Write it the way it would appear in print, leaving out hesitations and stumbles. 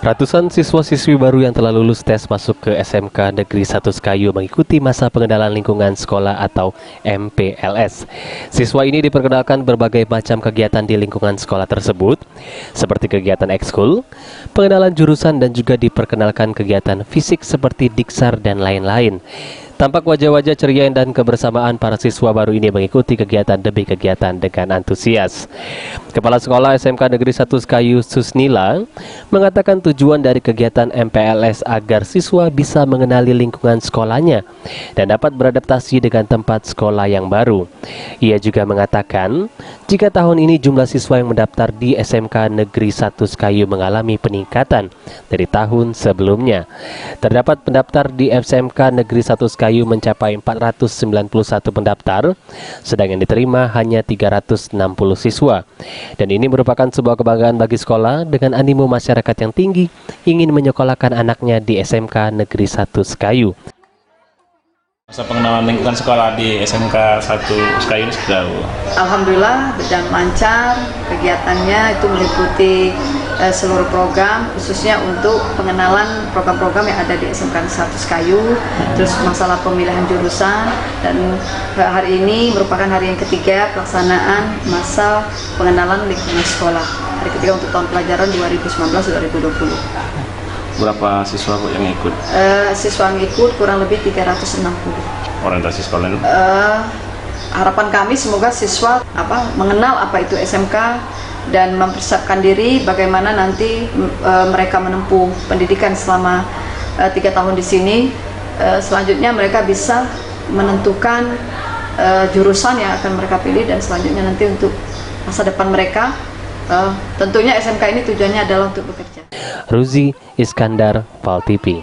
Ratusan siswa-siswi baru yang telah lulus tes masuk ke SMK Negeri 1 Sekayu mengikuti masa pengenalan lingkungan sekolah atau MPLS. Siswa ini diperkenalkan berbagai macam kegiatan di lingkungan sekolah tersebut, seperti kegiatan ekskul, pengenalan jurusan, dan juga diperkenalkan kegiatan fisik seperti diksar dan lain-lain. Tampak wajah-wajah ceria dan kebersamaan para siswa baru ini mengikuti kegiatan demi kegiatan dengan antusias. Kepala Sekolah SMK Negeri 1 Sekayu Susnila mengatakan tujuan dari kegiatan MPLS agar siswa bisa mengenali lingkungan sekolahnya dan dapat beradaptasi dengan tempat sekolah yang baru. Ia juga mengatakan jika tahun ini jumlah siswa yang mendaftar di SMK Negeri 1 Sekayu mengalami peningkatan dari tahun sebelumnya. Terdapat pendaftar di SMK Negeri 1 Sekayu mencapai 491 pendaftar, sedang yang diterima hanya 360 siswa. Dan ini merupakan sebuah kebanggaan bagi sekolah dengan animo masyarakat yang tinggi ingin menyekolahkan anaknya di SMK Negeri 1 Sekayu. Masa pengenalan lingkungan sekolah di SMK 1 Sekayu ini sudah. Alhamdulillah berjalan lancar, kegiatannya itu meliputi seluruh program, khususnya untuk pengenalan program-program yang ada di SMK 1 Sekayu, terus masalah pemilihan jurusan, dan hari ini merupakan hari yang ketiga pelaksanaan masa pengenalan lingkungan sekolah, hari ketiga untuk tahun pelajaran 2019-2020. Berapa siswa yang ikut? Siswa yang ikut kurang lebih 360. Orientasi sekolah ini? Harapan kami semoga siswa mengenal apa itu SMK dan mempersiapkan diri bagaimana nanti mereka menempuh pendidikan selama 3 tahun di sini. Selanjutnya mereka bisa menentukan jurusan yang akan mereka pilih, dan selanjutnya nanti untuk masa depan mereka. Tentunya SMK ini tujuannya adalah untuk bekerja. Ruzi Iskandar, PAL TV.